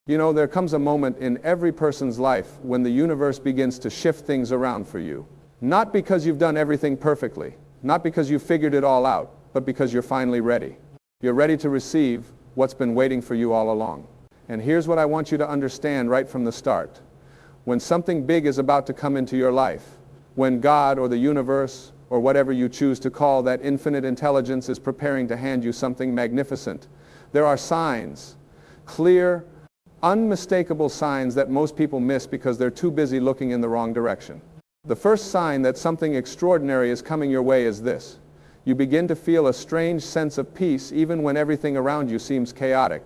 You know, there comes a moment in every person's life when the universe begins to shift things around for you. Not because you've done everything perfectly, not because you've figured it all out, but because you're finally ready. You're ready to receive what's been waiting for you all along. And here's what I want you to understand right from the start. When something big is about to come into your life, when God or the universe or whatever you choose to call that infinite intelligence is preparing to hand you something magnificent, there are signs, clear, unmistakable signs that most people miss because they're too busy looking in the wrong direction. The first sign that something extraordinary is coming your way is this. You begin to feel a strange sense of peace even when everything around you seems chaotic.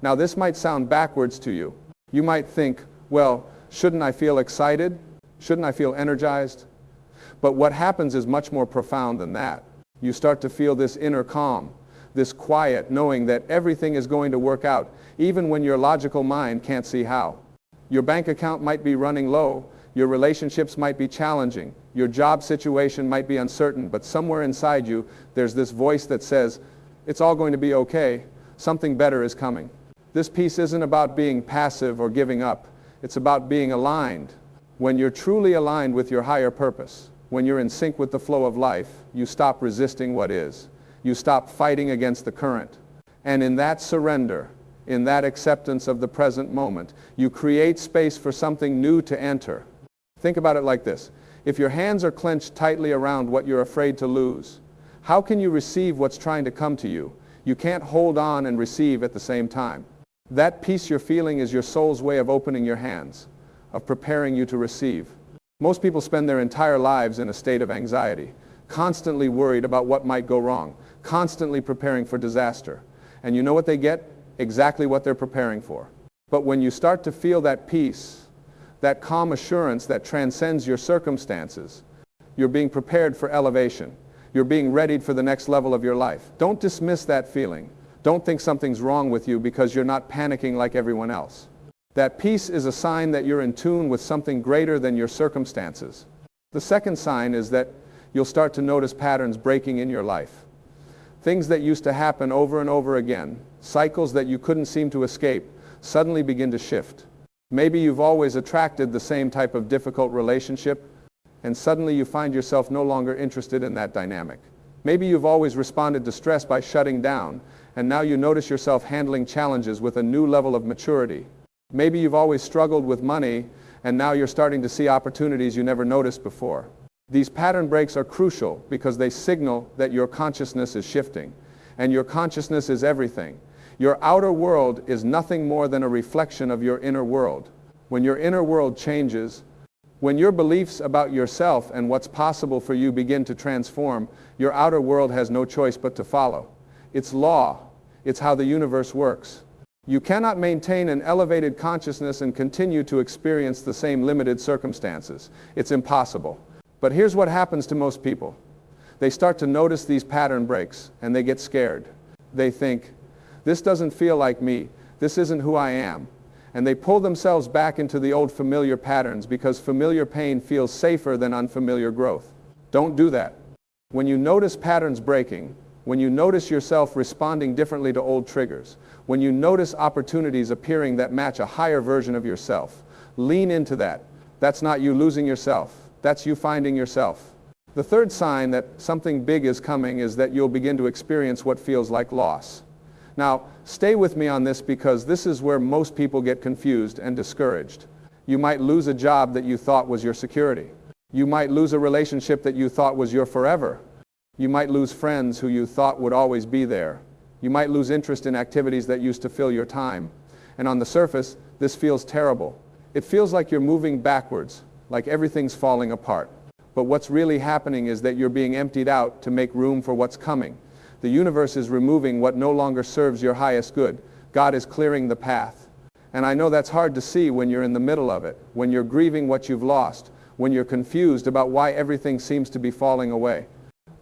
Now this might sound backwards to you. You might think, well, shouldn't I feel excited? Shouldn't I feel energized? But what happens is much more profound than that. You start to feel this inner calm, this quiet knowing that everything is going to work out, even when your logical mind can't see how. Your bank account might be running low, your relationships might be challenging, your job situation might be uncertain, but somewhere inside you, there's this voice that says, it's all going to be okay, something better is coming. This peace isn't about being passive or giving up, it's about being aligned. When you're truly aligned with your higher purpose, when you're in sync with the flow of life, you stop resisting what is. You stop fighting against the current. And in that surrender, in that acceptance of the present moment, you create space for something new to enter. Think about it like this. If your hands are clenched tightly around what you're afraid to lose, how can you receive what's trying to come to you? You can't hold on and receive at the same time. That peace you're feeling is your soul's way of opening your hands, of preparing you to receive. Most people spend their entire lives in a state of anxiety, constantly worried about what might go wrong, constantly preparing for disaster. And you know what they get? Exactly what they're preparing for. But when you start to feel that peace, that calm assurance that transcends your circumstances, you're being prepared for elevation. You're being readied for the next level of your life. Don't dismiss that feeling. Don't think something's wrong with you because you're not panicking like everyone else. That peace is a sign that you're in tune with something greater than your circumstances. The second sign is that you'll start to notice patterns breaking in your life. Things that used to happen over and over again, cycles that you couldn't seem to escape, suddenly begin to shift. Maybe you've always attracted the same type of difficult relationship, and suddenly you find yourself no longer interested in that dynamic. Maybe you've always responded to stress by shutting down, and now you notice yourself handling challenges with a new level of maturity. Maybe you've always struggled with money, and now you're starting to see opportunities you never noticed before. These pattern breaks are crucial because they signal that your consciousness is shifting, and your consciousness is everything. Your outer world is nothing more than a reflection of your inner world. When your inner world changes, when your beliefs about yourself and what's possible for you begin to transform, your outer world has no choice but to follow. It's law. It's how the universe works. You cannot maintain an elevated consciousness and continue to experience the same limited circumstances. It's impossible. But here's what happens to most people. They start to notice these pattern breaks and they get scared. They think, this doesn't feel like me. This isn't who I am. And they pull themselves back into the old familiar patterns because familiar pain feels safer than unfamiliar growth. Don't do that. When you notice patterns breaking, when you notice yourself responding differently to old triggers, when you notice opportunities appearing that match a higher version of yourself, lean into that. That's not you losing yourself. That's you finding yourself. The third sign that something big is coming is that you'll begin to experience what feels like loss. Now, stay with me on this because this is where most people get confused and discouraged. You might lose a job that you thought was your security. You might lose a relationship that you thought was your forever. You might lose friends who you thought would always be there. You might lose interest in activities that used to fill your time. And on the surface, this feels terrible. It feels like you're moving backwards, like everything's falling apart. But what's really happening is that you're being emptied out to make room for what's coming. The universe is removing what no longer serves your highest good. God is clearing the path. And I know that's hard to see when you're in the middle of it, when you're grieving what you've lost, when you're confused about why everything seems to be falling away.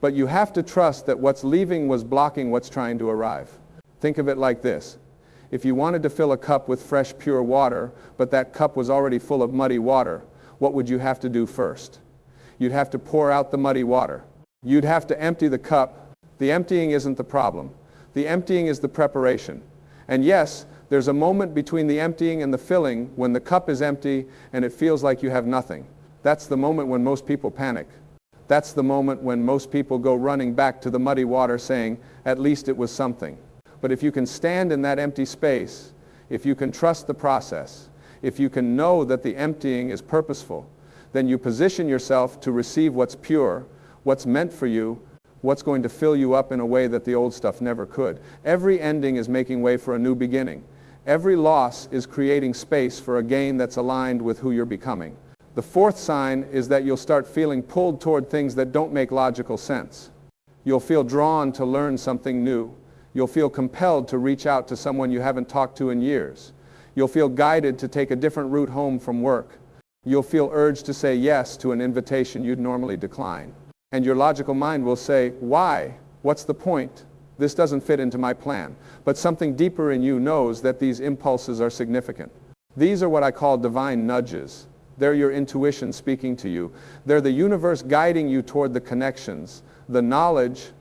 But you have to trust that what's leaving was blocking what's trying to arrive. Think of it like this. If you wanted to fill a cup with fresh, pure water, but that cup was already full of muddy water, what would you have to do first? You'd have to pour out the muddy water. You'd have to empty the cup. The emptying isn't the problem. The emptying is the preparation. And yes, There's a moment between the emptying and the filling when the cup is empty and it feels like you have nothing. That's the moment when most people panic. That's the moment when most people go running back to the muddy water saying, at least it was something. But if you can stand in that empty space, if you can trust the process, if you can know that the emptying is purposeful, then you position yourself to receive what's pure, what's meant for you, what's going to fill you up in a way that the old stuff never could. Every ending is making way for a new beginning. Every loss is creating space for a gain that's aligned with who you're becoming. The fourth sign is that you'll start feeling pulled toward things that don't make logical sense. You'll feel drawn to learn something new. You'll feel compelled to reach out to someone you haven't talked to in years. You'll feel guided to take a different route home from work. You'll feel urged to say yes to an invitation you'd normally decline. And your logical mind will say, why? What's the point? This doesn't fit into my plan. But something deeper in you knows that these impulses are significant. These are what I call divine nudges. They're your intuition speaking to you. They're the universe guiding you toward the connections, the knowledge,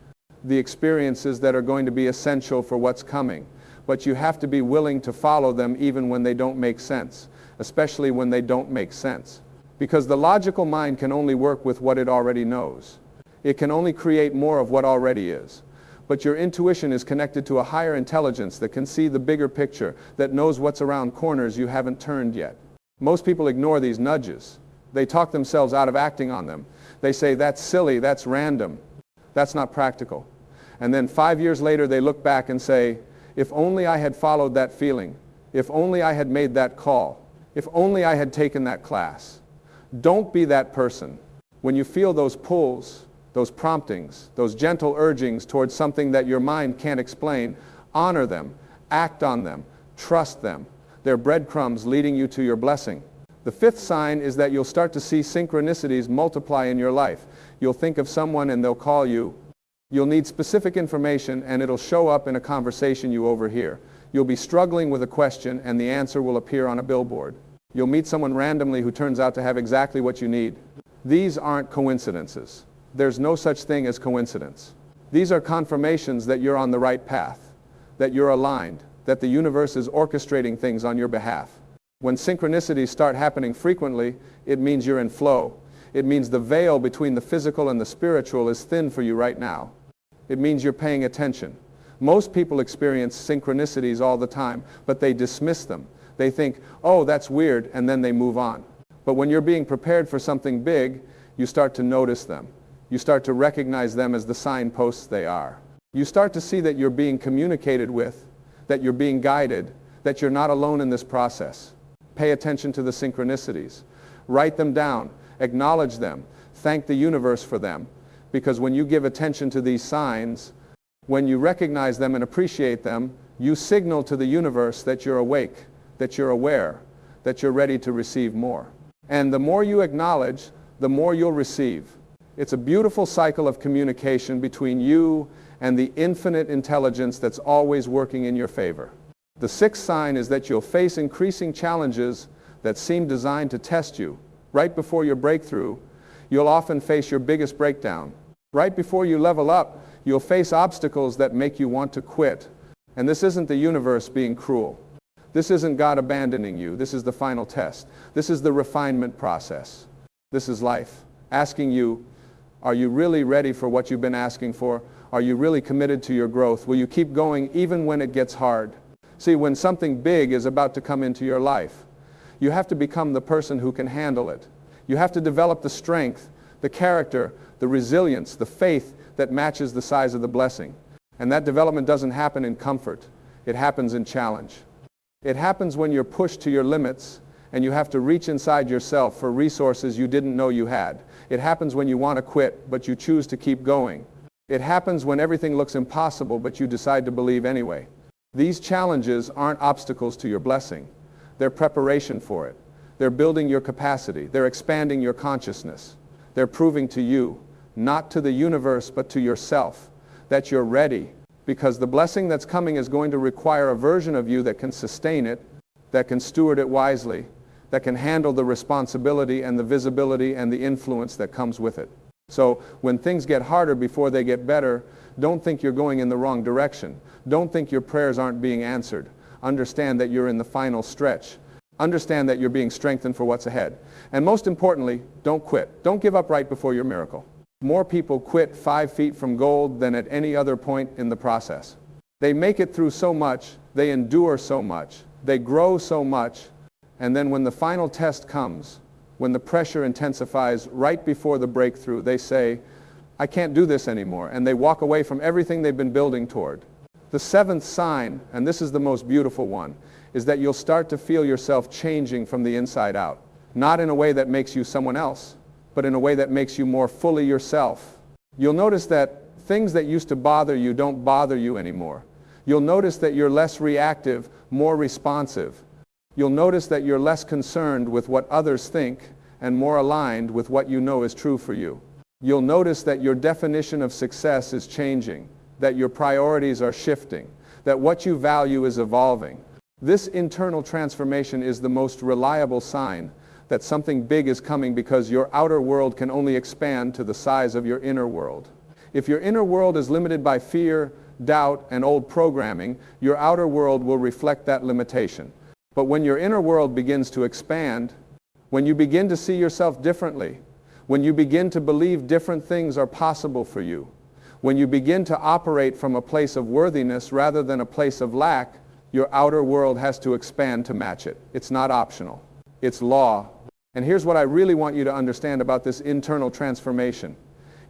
the experiences that are going to be essential for what's coming. But you have to be willing to follow them even when they don't make sense, especially when they don't make sense. Because the logical mind can only work with what it already knows. It can only create more of what already is. But your intuition is connected to a higher intelligence that can see the bigger picture, that knows what's around corners you haven't turned yet. Most people ignore these nudges. They talk themselves out of acting on them. They say, that's silly, that's random, that's not practical. And then 5 years later they look back and say, if only I had followed that feeling, if only I had made that call, if only I had taken that class. Don't be that person. When you feel those pulls, those promptings, those gentle urgings towards something that your mind can't explain, honor them, act on them, trust them. They're breadcrumbs leading you to your blessing. The fifth sign is that you'll start to see synchronicities multiply in your life. You'll think of someone and they'll call you. You'll need specific information and it'll show up in a conversation you overhear. You'll be struggling with a question and the answer will appear on a billboard. You'll meet someone randomly who turns out to have exactly what you need. These aren't coincidences. There's no such thing as coincidence. These are confirmations that you're on the right path, that you're aligned, that the universe is orchestrating things on your behalf. When synchronicities start happening frequently, it means you're in flow. It means the veil between the physical and the spiritual is thin for you right now. It means you're paying attention. Most people experience synchronicities all the time, but they dismiss them. They think, oh, that's weird, and then they move on. But when you're being prepared for something big, you start to notice them. You start to recognize them as the signposts they are. You start to see that you're being communicated with, that you're being guided, that you're not alone in this process. Pay attention to the synchronicities. Write them down. Acknowledge them. Thank the universe for them. Because when you give attention to these signs, when you recognize them and appreciate them, you signal to the universe that you're awake, that you're aware, that you're ready to receive more. And the more you acknowledge, the more you'll receive. It's a beautiful cycle of communication between you and the infinite intelligence that's always working in your favor. The sixth sign is that you'll face increasing challenges that seem designed to test you. Right before your breakthrough, you'll often face your biggest breakdown. Right before you level up, you'll face obstacles that make you want to quit. And this isn't the universe being cruel. This isn't God abandoning you. This is the final test. This is the refinement process. This is life. Asking you, are you really ready for what you've been asking for? Are you really committed to your growth? Will you keep going even when it gets hard? See, when something big is about to come into your life, you have to become the person who can handle it. You have to develop the strength, the character, the resilience, the faith that matches the size of the blessing. And that development doesn't happen in comfort. It happens in challenge. It happens when you're pushed to your limits and you have to reach inside yourself for resources you didn't know you had. It happens when you want to quit, but you choose to keep going. It happens when everything looks impossible, but you decide to believe anyway. These challenges aren't obstacles to your blessing. They're preparation for it. They're building your capacity. They're expanding your consciousness. They're proving to you, not to the universe, but to yourself, that you're ready, because the blessing that's coming is going to require a version of you that can sustain it, that can steward it wisely, that can handle the responsibility and the visibility and the influence that comes with it. So when things get harder before they get better, don't think you're going in the wrong direction. Don't think your prayers aren't being answered. understand that you're in the final stretch. Understand that you're being strengthened for what's ahead. And most importantly, don't quit. Don't give up right before your miracle. More people quit 5 feet from gold than at any other point in the process. They make it through so much, they endure so much, they grow so much, and then when the final test comes, when the pressure intensifies right before the breakthrough, they say, I can't do this anymore, and they walk away from everything they've been building toward. The 7th sign, and this is the most beautiful one, is that you'll start to feel yourself changing from the inside out. Not in a way that makes you someone else, but in a way that makes you more fully yourself. You'll notice that things that used to bother you don't bother you anymore. You'll notice that you're less reactive, more responsive. You'll notice that you're less concerned with what others think and more aligned with what you know is true for you. You'll notice that your definition of success is changing, that your priorities are shifting, that what you value is evolving. This internal transformation is the most reliable sign that something big is coming, because your outer world can only expand to the size of your inner world. If your inner world is limited by fear, doubt, and old programming, your outer world will reflect that limitation. But when your inner world begins to expand, when you begin to see yourself differently, when you begin to believe different things are possible for you, when you begin to operate from a place of worthiness rather than a place of lack, your outer world has to expand to match it. It's not optional. It's law. And here's what I really want you to understand about this internal transformation.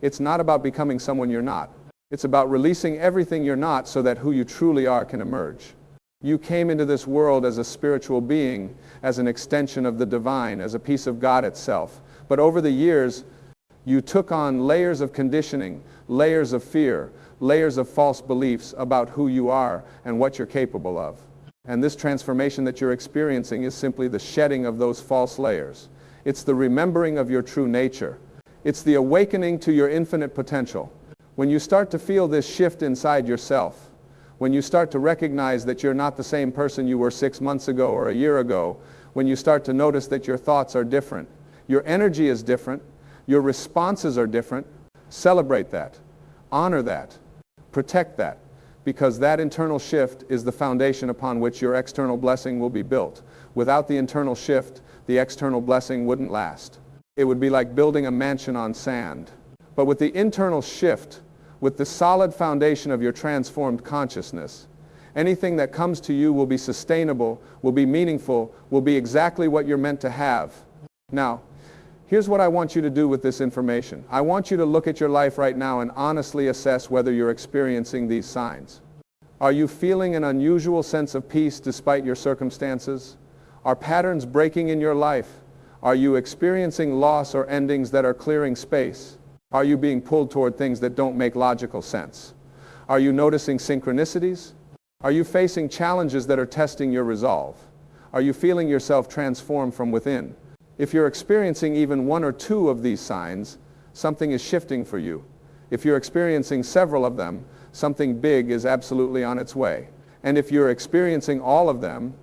It's not about becoming someone you're not. It's about releasing everything you're not so that who you truly are can emerge. You came into this world as a spiritual being, as an extension of the divine, as a piece of God itself. But over the years, you took on layers of conditioning, layers of fear, layers of false beliefs about who you are and what you're capable of. And this transformation that you're experiencing is simply the shedding of those false layers. It's the remembering of your true nature. It's the awakening to your infinite potential. When you start to feel this shift inside yourself, when you start to recognize that you're not the same person you were 6 months ago or a year ago, when you start to notice that your thoughts are different, your energy is different, your responses are different, celebrate that, honor that, protect that, because that internal shift is the foundation upon which your external blessing will be built. Without the internal shift, the external blessing wouldn't last. It would be like building a mansion on sand. But with the internal shift, with the solid foundation of your transformed consciousness, anything that comes to you will be sustainable, will be meaningful, will be exactly what you're meant to have. Now, here's what I want you to do with this information. I want you to look at your life right now and honestly assess whether you're experiencing these signs. Are you feeling an unusual sense of peace despite your circumstances? Are patterns breaking in your life? Are you experiencing loss or endings that are clearing space? Are you being pulled toward things that don't make logical sense? Are you noticing synchronicities? Are you facing challenges that are testing your resolve? Are you feeling yourself transform from within? If you're experiencing even 1 or 2 of these signs, something is shifting for you. If you're experiencing several of them, something big is absolutely on its way. And if you're experiencing all of them,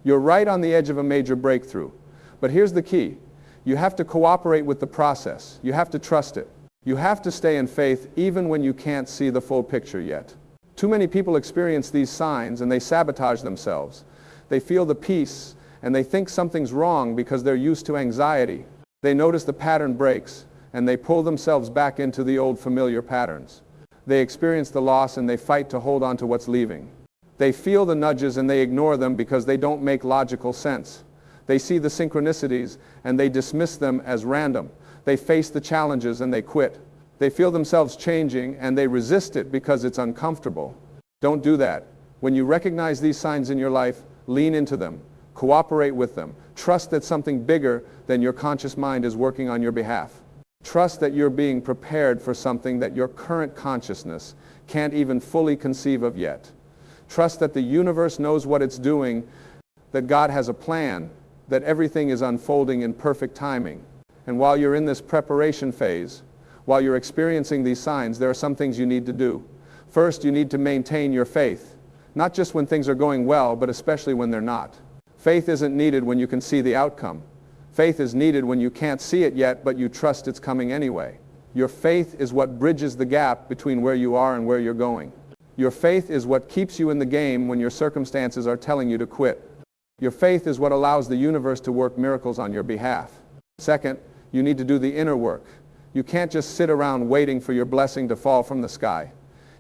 you're right on the edge of a major breakthrough. But here's the key. You have to cooperate with the process. You have to trust it. You have to stay in faith even when you can't see the full picture yet. Too many people experience these signs and they sabotage themselves. They feel the peace and they think something's wrong because they're used to anxiety. They notice the pattern breaks and they pull themselves back into the old familiar patterns. They experience the loss and they fight to hold on to what's leaving. They feel the nudges and they ignore them because they don't make logical sense. They see the synchronicities and they dismiss them as random. They face the challenges and they quit. They feel themselves changing and they resist it because it's uncomfortable. Don't do that. When you recognize these signs in your life, lean into them. Cooperate with them. Trust that something bigger than your conscious mind is working on your behalf. Trust that you're being prepared for something that your current consciousness can't even fully conceive of yet. Trust that the universe knows what it's doing, that God has a plan, that everything is unfolding in perfect timing. And while you're in this preparation phase, while you're experiencing these signs, there are some things you need to do. First, you need to maintain your faith, not just when things are going well, but especially when they're not. Faith isn't needed when you can see the outcome. Faith is needed when you can't see it yet, but you trust it's coming anyway. Your faith is what bridges the gap between where you are and where you're going. Your faith is what keeps you in the game when your circumstances are telling you to quit. Your faith is what allows the universe to work miracles on your behalf. Second, you need to do the inner work. You can't just sit around waiting for your blessing to fall from the sky.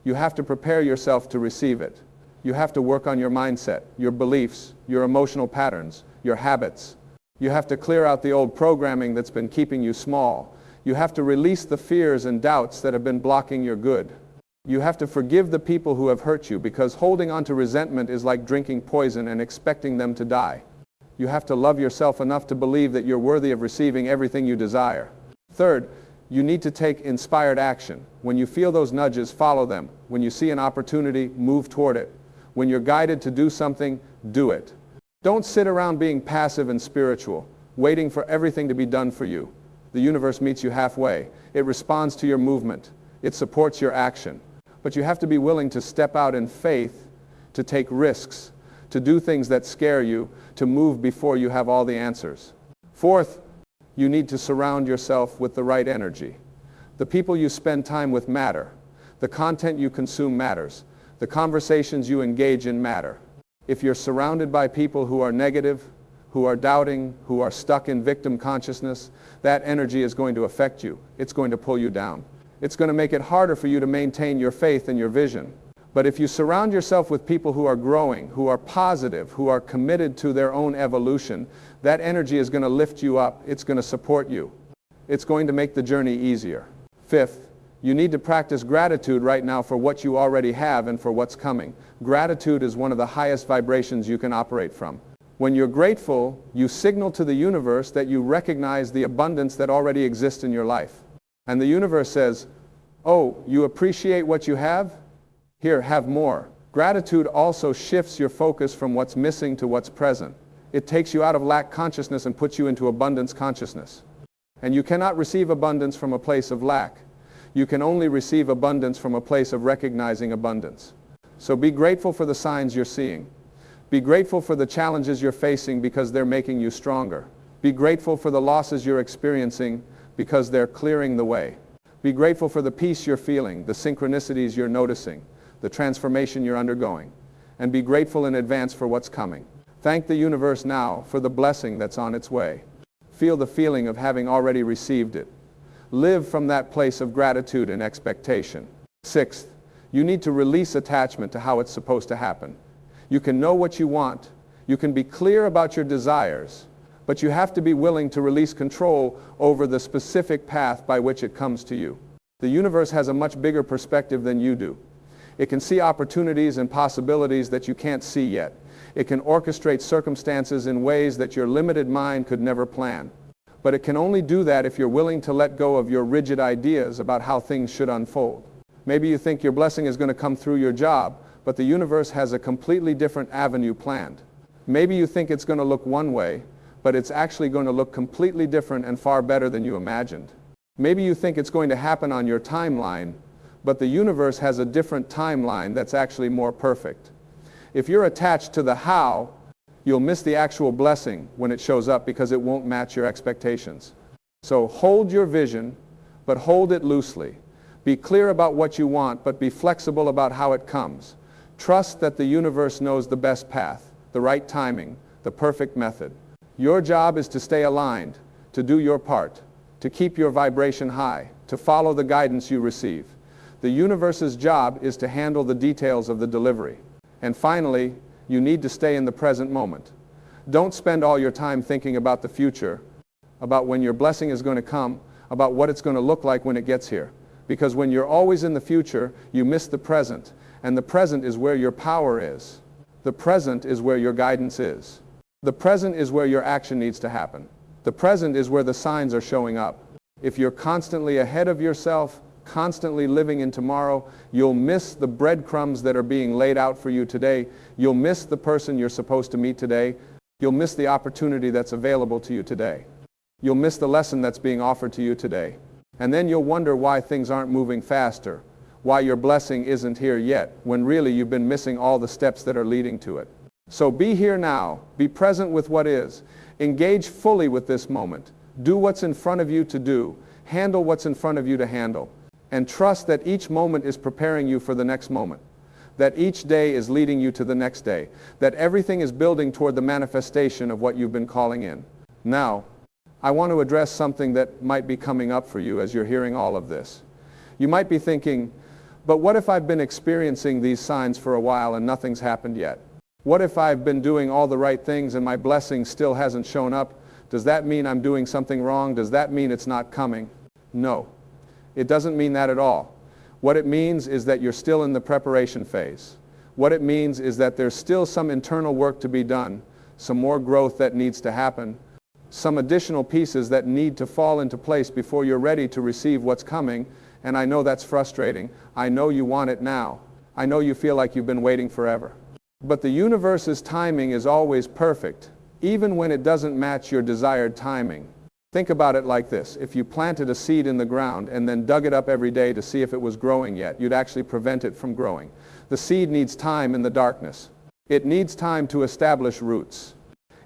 You have to prepare yourself to receive it. You have to work on your mindset, your beliefs, your emotional patterns, your habits. You have to clear out the old programming that's been keeping you small. You have to release the fears and doubts that have been blocking your good. You have to forgive the people who have hurt you, because holding on to resentment is like drinking poison and expecting them to die. You have to love yourself enough to believe that you're worthy of receiving everything you desire. Third, you need to take inspired action. When you feel those nudges, follow them. When you see an opportunity, move toward it. When you're guided to do something, do it. Don't sit around being passive and spiritual, waiting for everything to be done for you. The universe meets you halfway. It responds to your movement. It supports your action. But you have to be willing to step out in faith, to take risks, to do things that scare you, to move before you have all the answers. Fourth, you need to surround yourself with the right energy. The people you spend time with matter. The content you consume matters. The conversations you engage in matter. If you're surrounded by people who are negative, who are doubting, who are stuck in victim consciousness, that energy is going to affect you. It's going to pull you down. It's going to make it harder for you to maintain your faith and your vision. But if you surround yourself with people who are growing, who are positive, who are committed to their own evolution, that energy is going to lift you up. It's going to support you. It's going to make the journey easier. Fifth, you need to practice gratitude right now for what you already have and for what's coming. Gratitude is one of the highest vibrations you can operate from. When you're grateful, you signal to the universe that you recognize the abundance that already exists in your life. And the universe says, oh, you appreciate what you have? Here, have more. Gratitude also shifts your focus from what's missing to what's present. It takes you out of lack consciousness and puts you into abundance consciousness. And you cannot receive abundance from a place of lack. You can only receive abundance from a place of recognizing abundance. So be grateful for the signs you're seeing. Be grateful for the challenges you're facing because they're making you stronger. Be grateful for the losses you're experiencing because they're clearing the way. Be grateful for the peace you're feeling, the synchronicities you're noticing, the transformation you're undergoing. And be grateful in advance for what's coming. Thank the universe now for the blessing that's on its way. Feel the feeling of having already received it. Live from that place of gratitude and expectation. Sixth, you need to release attachment to how it's supposed to happen. You can know what you want. You can be clear about your desires. But you have to be willing to release control over the specific path by which it comes to you. The universe has a much bigger perspective than you do. It can see opportunities and possibilities that you can't see yet. It can orchestrate circumstances in ways that your limited mind could never plan. But it can only do that if you're willing to let go of your rigid ideas about how things should unfold. Maybe you think your blessing is going to come through your job, but the universe has a completely different avenue planned. Maybe you think it's going to look one way, but it's actually going to look completely different and far better than you imagined. Maybe you think it's going to happen on your timeline, but the universe has a different timeline that's actually more perfect. If you're attached to the how, you'll miss the actual blessing when it shows up because it won't match your expectations. So hold your vision, but hold it loosely. Be clear about what you want, but be flexible about how it comes. Trust that the universe knows the best path, the right timing, the perfect method. Your job is to stay aligned, to do your part, to keep your vibration high, to follow the guidance you receive. The universe's job is to handle the details of the delivery. And finally, you need to stay in the present moment. Don't spend all your time thinking about the future, about when your blessing is going to come, about what it's going to look like when it gets here. Because when you're always in the future, you miss the present. And the present is where your power is. The present is where your guidance is. The present is where your action needs to happen. The present is where the signs are showing up. If you're constantly ahead of yourself, constantly living in tomorrow, you'll miss the breadcrumbs that are being laid out for you today. You'll miss the person you're supposed to meet today. You'll miss the opportunity that's available to you today. You'll miss the lesson that's being offered to you today. And then you'll wonder why things aren't moving faster, why your blessing isn't here yet, when really you've been missing all the steps that are leading to it. So be here now. Be present with what is. Engage fully with this moment. Do what's in front of you to do. Handle what's in front of you to handle. And trust that each moment is preparing you for the next moment. that each day is leading you to the next day, that everything is building toward the manifestation of what you've been calling in. Now, I want to address something that might be coming up for you as you're hearing all of this. You might be thinking, but what if I've been experiencing these signs for a while and nothing's happened yet? What if I've been doing all the right things and my blessing still hasn't shown up? Does that mean I'm doing something wrong? Does that mean it's not coming? No, it doesn't mean that at all. What it means is that you're still in the preparation phase. What it means is that there's still some internal work to be done, some more growth that needs to happen, some additional pieces that need to fall into place before you're ready to receive what's coming. And I know that's frustrating. I know you want it now. I know you feel like you've been waiting forever. But the universe's timing is always perfect, even when it doesn't match your desired timing. Think about it like this. If you planted a seed in the ground and then dug it up every day to see if it was growing yet, you'd actually prevent it from growing. The seed needs time in the darkness. It needs time to establish roots.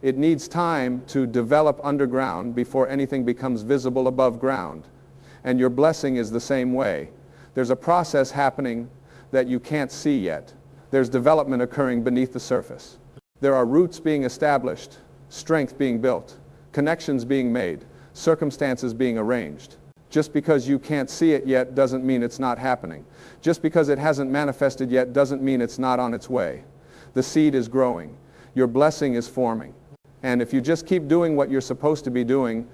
It needs time to develop underground before anything becomes visible above ground. And your blessing is the same way. There's a process happening that you can't see yet. There's development occurring beneath the surface. There are roots being established, strength being built, connections being made, circumstances being arranged. Just because you can't see it yet doesn't mean it's not happening. Just because it hasn't manifested yet doesn't mean it's not on its way. The seed is growing. Your blessing is forming. And if you just keep doing what you're supposed to be doing,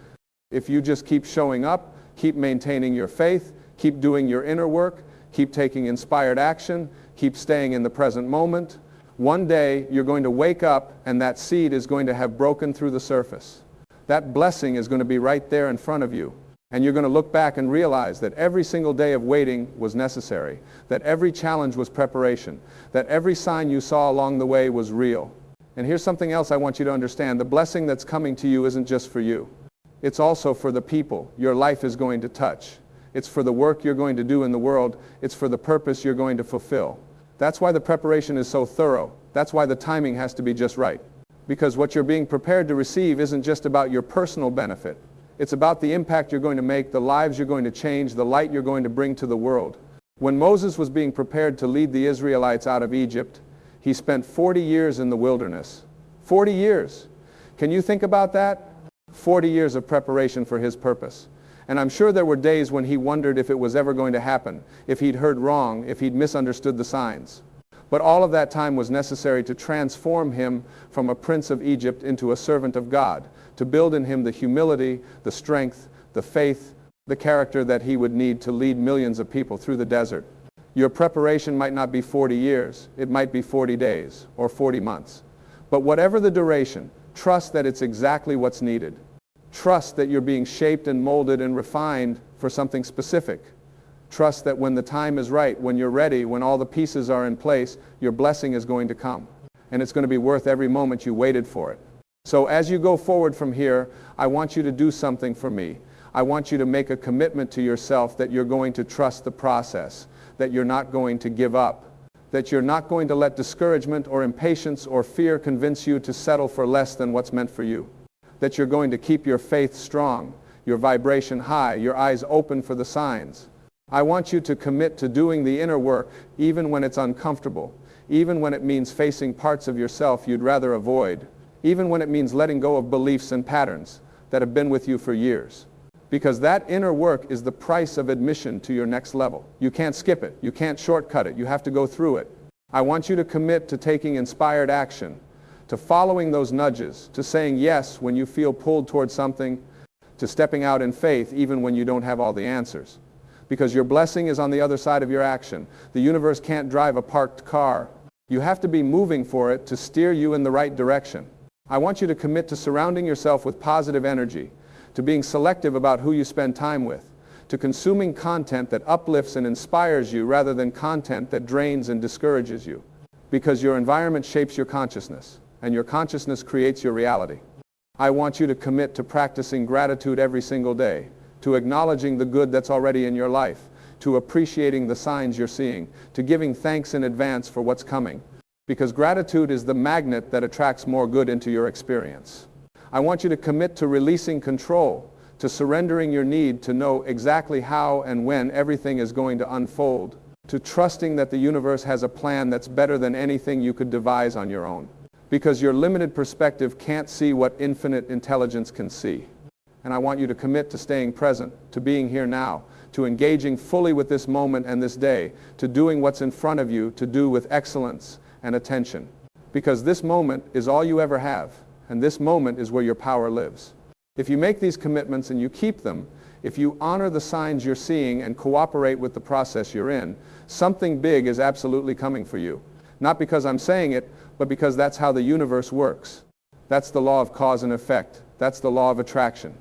if you just keep showing up, keep maintaining your faith, keep doing your inner work, keep taking inspired action, keep staying in the present moment, one day you're going to wake up and that seed is going to have broken through the surface. That blessing is going to be right there in front of you. And you're going to look back and realize that every single day of waiting was necessary, that every challenge was preparation, that every sign you saw along the way was real. And here's something else I want you to understand. The blessing that's coming to you isn't just for you. It's also for the people your life is going to touch. It's for the work you're going to do in the world. It's for the purpose you're going to fulfill. That's why the preparation is so thorough. That's why the timing has to be just right. Because what you're being prepared to receive isn't just about your personal benefit. It's about the impact you're going to make, the lives you're going to change, the light you're going to bring to the world. When Moses was being prepared to lead the Israelites out of Egypt, he spent 40 years in the wilderness. 40 years. Can you think about that? 40 years of preparation for his purpose. And I'm sure there were days when he wondered if it was ever going to happen, if he'd heard wrong, if he'd misunderstood the signs. But all of that time was necessary to transform him from a prince of Egypt into a servant of God, to build in him the humility, the strength, the faith, the character that he would need to lead millions of people through the desert. Your preparation might not be 40 years. It might be 40 days or 40 months. But whatever the duration, trust that it's exactly what's needed. Trust that you're being shaped and molded and refined for something specific. Trust that when the time is right, when you're ready, when all the pieces are in place, your blessing is going to come. And it's going to be worth every moment you waited for it. So as you go forward from here, I want you to do something for me. I want you to make a commitment to yourself that you're going to trust the process, that you're not going to give up, that you're not going to let discouragement or impatience or fear convince you to settle for less than what's meant for you, that you're going to keep your faith strong, your vibration high, your eyes open for the signs. I want you to commit to doing the inner work even when it's uncomfortable, even when it means facing parts of yourself you'd rather avoid, even when it means letting go of beliefs and patterns that have been with you for years. Because that inner work is the price of admission to your next level. You can't skip it. You can't shortcut it. You have to go through it. I want you to commit to taking inspired action, to following those nudges, to saying yes when you feel pulled towards something, to stepping out in faith even when you don't have all the answers. Because your blessing is on the other side of your action. The universe can't drive a parked car. You have to be moving for it to steer you in the right direction. I want you to commit to surrounding yourself with positive energy, to being selective about who you spend time with, to consuming content that uplifts and inspires you rather than content that drains and discourages you. Because your environment shapes your consciousness, and your consciousness creates your reality. I want you to commit to practicing gratitude every single day, to acknowledging the good that's already in your life, to appreciating the signs you're seeing, to giving thanks in advance for what's coming. Because gratitude is the magnet that attracts more good into your experience. I want you to commit to releasing control, to surrendering your need to know exactly how and when everything is going to unfold. to trusting that the universe has a plan that's better than anything you could devise on your own. Because your limited perspective can't see what infinite intelligence can see. And I want you to commit to staying present, to being here now, to engaging fully with this moment and this day, to doing what's in front of you, to do with excellence and attention. Because this moment is all you ever have, and this moment is where your power lives. If you make these commitments and you keep them, if you honor the signs you're seeing and cooperate with the process you're in, something big is absolutely coming for you. Not because I'm saying it, but because that's how the universe works. That's the law of cause and effect. That's the law of attraction.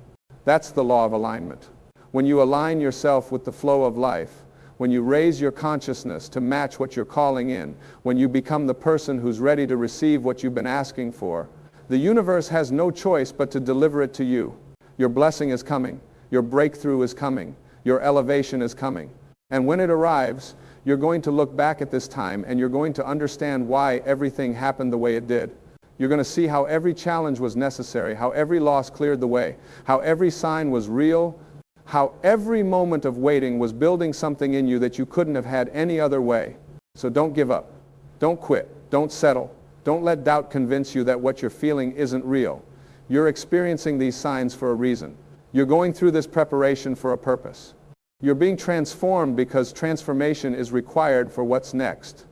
That's the law of alignment. When you align yourself with the flow of life, when you raise your consciousness to match what you're calling in, when you become the person who's ready to receive what you've been asking for, the universe has no choice but to deliver it to you. Your blessing is coming. Your breakthrough is coming. Your elevation is coming. And when it arrives, you're going to look back at this time and you're going to understand why everything happened the way it did. You're going to see how every challenge was necessary, how every loss cleared the way, how every sign was real, how every moment of waiting was building something in you that you couldn't have had any other way. So don't give up. Don't quit. Don't settle. Don't let doubt convince you that what you're feeling isn't real. You're experiencing these signs for a reason. You're going through this preparation for a purpose. You're being transformed because transformation is required for what's next.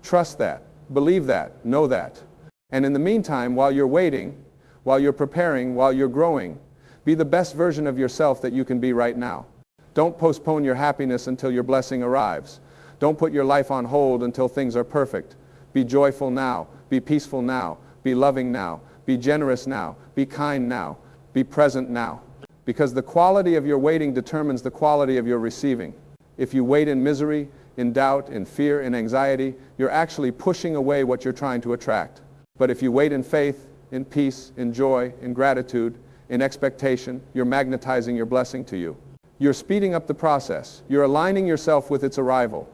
Trust that. Believe that. Know that. And in the meantime, while you're waiting, while you're preparing, while you're growing, be the best version of yourself that you can be right now. Don't postpone your happiness until your blessing arrives. Don't put your life on hold until things are perfect. Be joyful now. Be peaceful now. Be loving now. Be generous now. Be kind now. Be present now. Because the quality of your waiting determines the quality of your receiving. If you wait in misery, in doubt, in fear, in anxiety, you're actually pushing away what you're trying to attract. But if you wait in faith, in peace, in joy, in gratitude, in expectation, you're magnetizing your blessing to you. You're speeding up the process. You're aligning yourself with its arrival.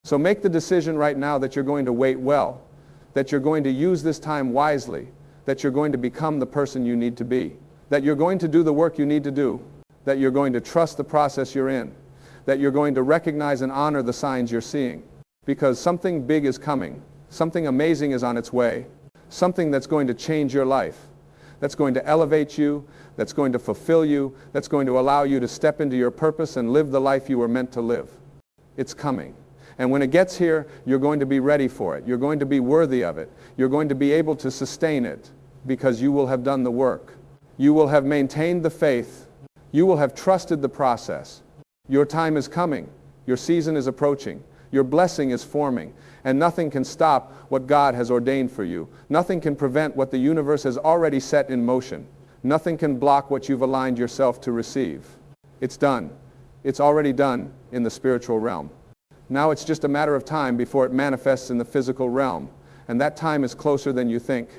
So make the decision right now that you're going to wait well, that you're going to use this time wisely, that you're going to become the person you need to be, that you're going to do the work you need to do, that you're going to trust the process you're in, that you're going to recognize and honor the signs you're seeing. Because something big is coming. Something amazing is on its way. Something that's going to change your life, that's going to elevate you, that's going to fulfill you, that's going to allow you to step into your purpose and live the life you were meant to live. It's coming. And when it gets here, you're going to be ready for it. You're going to be worthy of it. You're going to be able to sustain it because you will have done the work. You will have maintained the faith. You will have trusted the process. Your time is coming. Your season is approaching. Your blessing is forming. And nothing can stop what God has ordained for you. Nothing can prevent what the universe has already set in motion. Nothing can block what you've aligned yourself to receive. It's done. It's already done in the spiritual realm. Now it's just a matter of time before it manifests in the physical realm. And that time is closer than you think.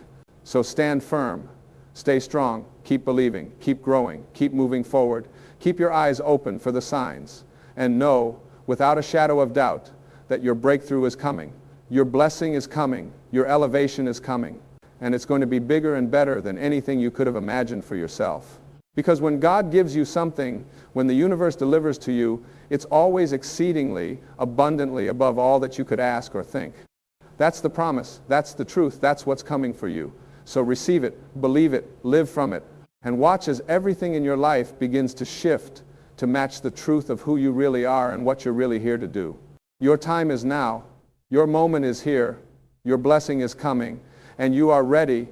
So stand firm. Stay strong. Keep believing. Keep growing. Keep moving forward. Keep your eyes open for the signs. And know, without a shadow of doubt, that your breakthrough is coming. Your blessing is coming. Your elevation is coming. And it's going to be bigger and better than anything you could have imagined for yourself. Because when God gives you something, when the universe delivers to you, it's always exceedingly, abundantly above all that you could ask or think. That's the promise. That's the truth. That's what's coming for you. So receive it, believe it, live from it, and watch as everything in your life begins to shift to match the truth of who you really are and what you're really here to do. Your time is now. Your moment is here. Your blessing is coming. And you are ready